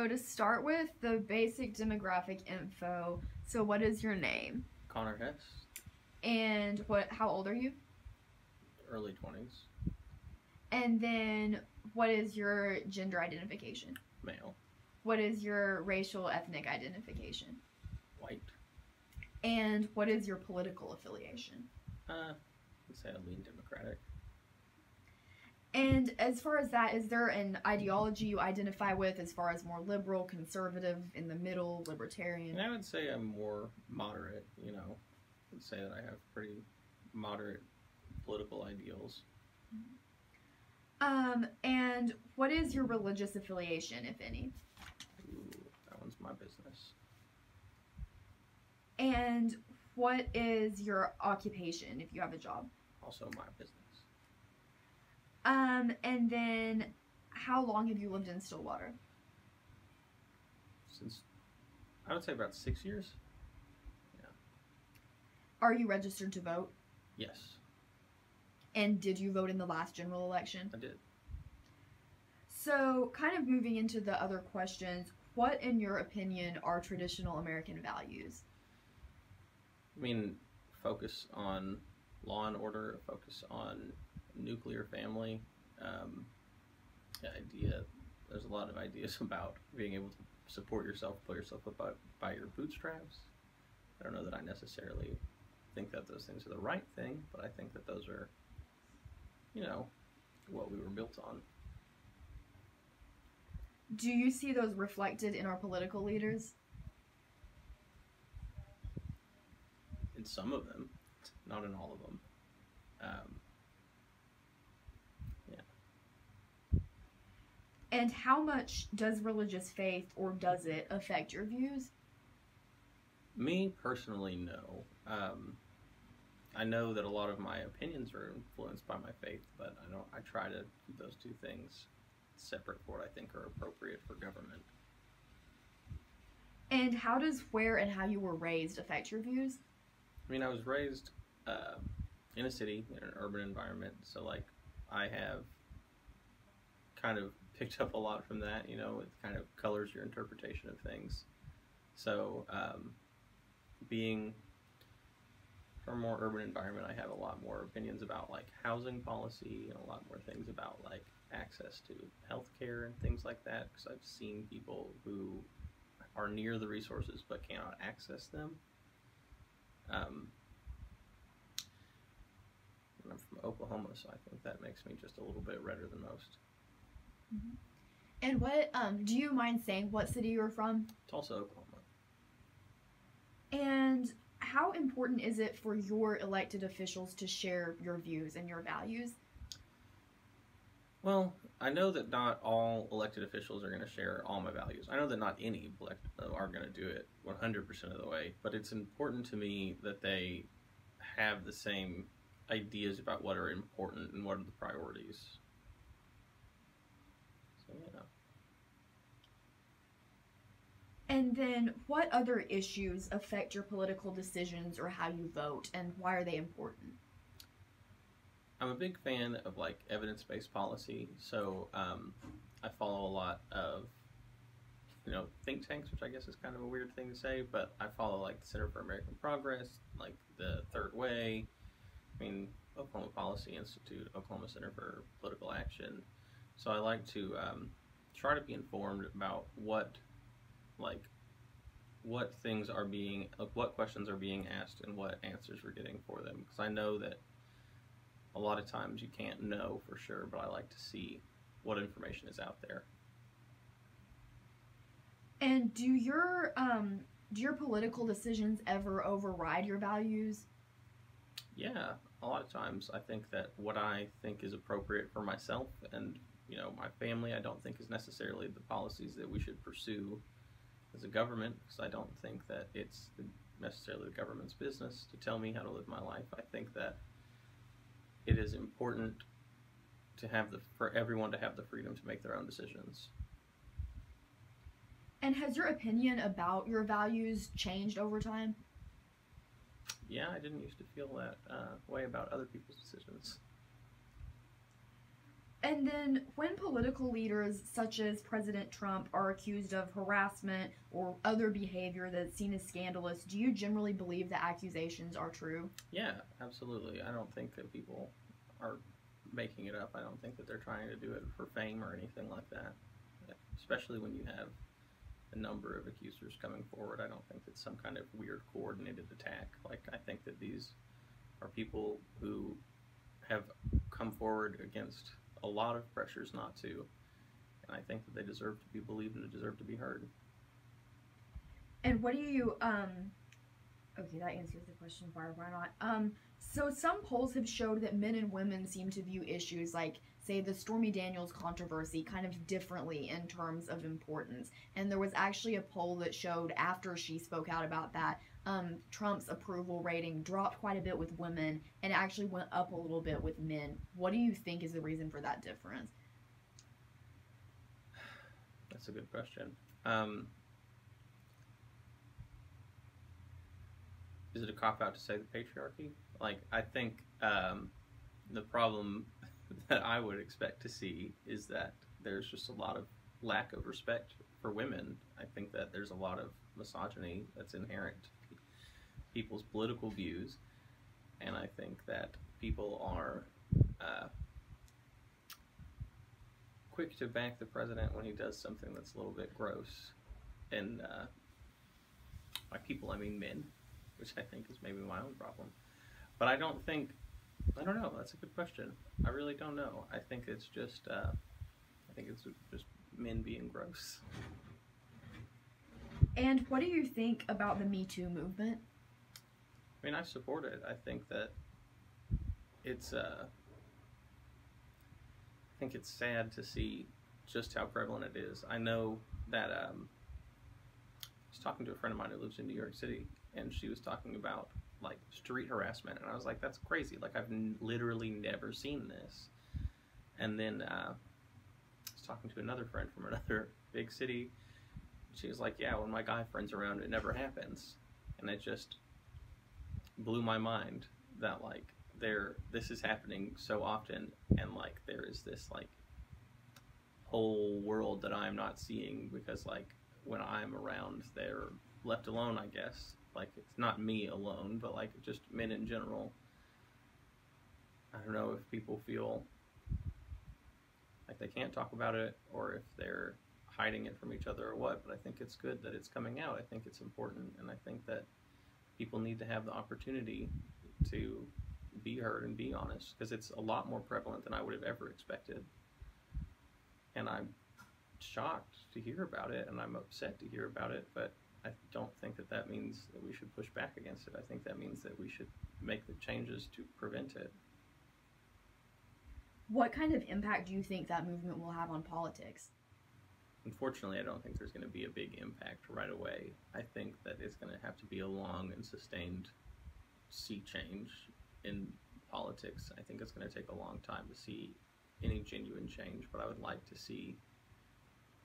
So to start with, the basic demographic info. So what is your name? Connor Hess, And how old are you? early 20s, And then what is your gender identification? male, What is your racial ethnic identification? white. And what is your political affiliation? Let's say I lean Democratic. And as far as that, is there an ideology you identify with as far as more liberal, conservative, in the middle, libertarian? And I would say I'm more moderate, I'd say that I have pretty moderate political ideals. And what is your religious affiliation, if any? Ooh, that one's my business. And what is your occupation, if you have a job? Also my business. And then how long have you lived in Stillwater? Since, I would say about 6 years. Yeah. Are you registered to vote? Yes, And did you vote in the last general election? I did. So, kind of moving into the other questions, what, in your opinion, are traditional American values? I mean, focus on law and order, focus on nuclear family. There's a lot of ideas about being able to support yourself, pull yourself up by your bootstraps. I don't know that I necessarily think that those things are the right thing, but I think that those are, what we were built on. Do you see those reflected in our political leaders? In some of them, not in all of them. And how much does religious faith, or does it, affect your views? Me personally, no. I know that a lot of my opinions are influenced by my faith, but I try to keep those two things separate for what I think are appropriate for government. And how does where and how you were raised affect your views? I mean, I was raised in a city, in an urban environment, so I have kind of picked up a lot from that. It kind of colors your interpretation of things. So, being from a more urban environment, I have a lot more opinions about housing policy and a lot more things about access to healthcare and things like that, because I've seen people who are near the resources but cannot access them. And I'm from Oklahoma, so I think that makes me just a little bit redder than most. Mm-hmm. And what, do you mind saying what city you're from? Tulsa, Oklahoma. And how important is it for your elected officials to share your views and your values? Well, I know that not all elected officials are going to share all my values. I know that not any are going to do it 100% of the way, but it's important to me that they have the same ideas about what are important and what are the priorities. So, yeah. And then what other issues affect your political decisions or how you vote, and why are they important? I'm a big fan of evidence-based policy, so I follow a lot of think tanks, which I guess is kind of a weird thing to say, but I follow the Center for American Progress, the Third Way, Oklahoma Policy Institute, Oklahoma Center for Political Action. So I like to try to be informed about what things are being, what questions are being asked and what answers we're getting for them, because I know that a lot of times you can't know for sure, but I like to see what information is out there. And do your political decisions ever override your values? Yeah, a lot of times I think that what I think is appropriate for myself and my family, I don't think is necessarily the policies that we should pursue as a government, because I don't think that it's necessarily the government's business to tell me how to live my life. I think that it is important to have for everyone to have the freedom to make their own decisions. And has your opinion about your values changed over time? Yeah, I didn't used to feel that way about other people's decisions. And then, when political leaders such as President Trump are accused of harassment or other behavior that's seen as scandalous, do you generally believe the accusations are true? Yeah, absolutely. I don't think that people are making it up. I don't think that they're trying to do it for fame or anything like that. Especially when you have a number of accusers coming forward. I don't think it's some kind of weird coordinated attack. Like, I think that these are people who have come forward against a lot of pressures not to, and I think that they deserve to be believed and deserve to be heard. And what do you okay, that answers the question. Why not? So some polls have showed that men and women seem to view issues like, say, the Stormy Daniels controversy kind of differently in terms of importance. And there was actually a poll that showed after she spoke out about that, Trump's approval rating dropped quite a bit with women and actually went up a little bit with men. What do you think is the reason for that difference? That's a good question. Is it a cop out to say the patriarchy? Like, I think the problem that I would expect to see is that there's just a lot of lack of respect for women. I think that there's a lot of misogyny that's inherent to people's political views, and I think that people are quick to back the president when he does something that's a little bit gross. And by people, I mean men, which I think is maybe my own problem. But I don't know. That's a good question. I really don't know. I think it's just men being gross. And what do you think about the Me Too movement? I mean, I support it. I think that it's I think it's sad to see just how prevalent it is. I know that I was talking to a friend of mine who lives in New York City, and she was talking about like street harassment, and I was like, that's crazy. Like, I've literally never seen this. And then I was talking to another friend from another big city. She was like, yeah, when my guy friend's around, it never happens. And it just blew my mind that like this is happening so often, and like there is this like whole world that I'm not seeing, because like when I'm around, they're left alone, I guess. Like, it's not me alone, but like just men in general. I don't know if people feel like they can't talk about it, or if they're hiding it from each other or what, but I think it's good that it's coming out. I think it's important, and I think that people need to have the opportunity to be heard and be honest, because it's a lot more prevalent than I would have ever expected. And I'm shocked to hear about it, and I'm upset to hear about it, but I don't think that that means that we should push back against it. I think that means that we should make the changes to prevent it. What kind of impact do you think that movement will have on politics? Unfortunately, I don't think there's going to be a big impact right away. I think that it's going to have to be a long and sustained sea change in politics. I think it's going to take a long time to see any genuine change, but I would like to see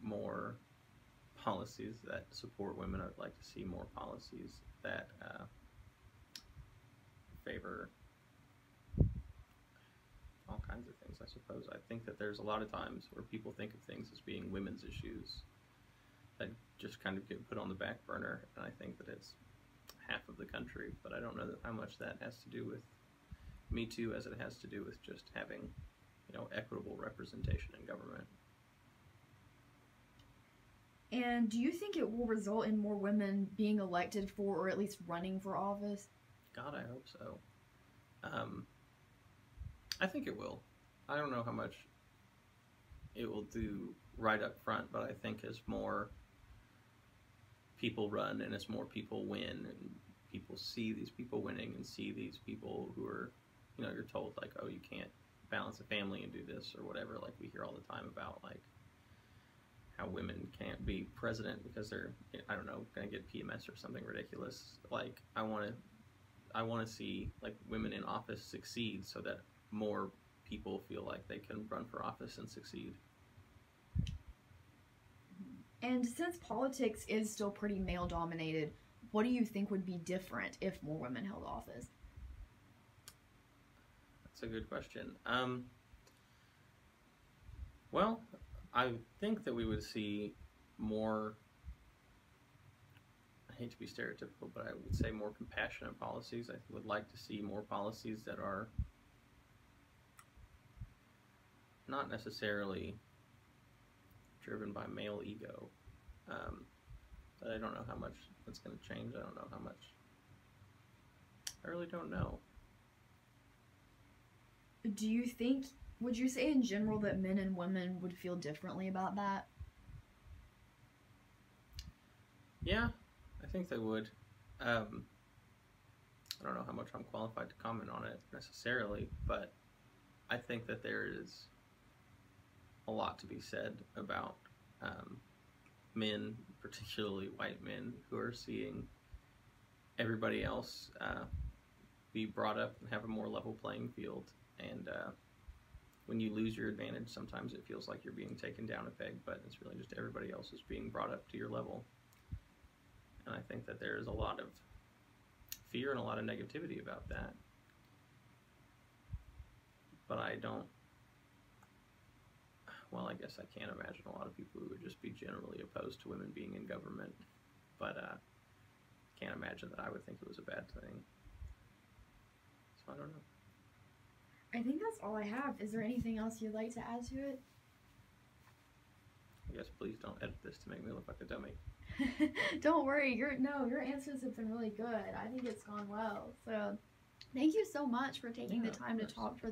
more policies that support women. I would like to see more policies that favor all kinds of things, I suppose. I think that there's a lot of times where people think of things as being women's issues that just kind of get put on the back burner, and I think that it's half of the country, but I don't know how much that has to do with Me Too as it has to do with just having, equitable representation in government. And do you think it will result in more women being elected for, or at least running for office? God, I hope so. I think it will. I don't know how much it will do right up front, but I think as more people run and as more people win and people see these people winning and see these people who are, you're told like, oh, you can't balance a family and do this or whatever, like we hear all the time about like how women can't be president because they're, I don't know, gonna get PMS or something ridiculous. Like, I want to see like women in office succeed so that more people feel like they can run for office and succeed. And since politics is still pretty male dominated, what do you think would be different if more women held office? That's a good question. Well, I think that we would see more, I hate to be stereotypical, but I would say more compassionate policies. I would like to see more policies that are not necessarily driven by male ego. But I don't know how much that's going to change. I don't know how much. I really don't know. Do you think, would you say in general that men and women would feel differently about that? Yeah, I think they would. I don't know how much I'm qualified to comment on it necessarily, but I think that there is a lot to be said about men, particularly white men, who are seeing everybody else be brought up and have a more level playing field. And when you lose your advantage, sometimes it feels like you're being taken down a peg, but it's really just everybody else is being brought up to your level. And I think that there is a lot of fear and a lot of negativity about that. But I don't, well, I guess I can't imagine a lot of people who would just be generally opposed to women being in government. But can't imagine that I would think it was a bad thing. So I don't know. I think that's all I have. Is there anything else you'd like to add to it? I guess please don't edit this to make me look like a dummy. Don't worry. Your answers have been really good. I think it's gone well. So thank you so much for taking Yeah, the time to of course. talk for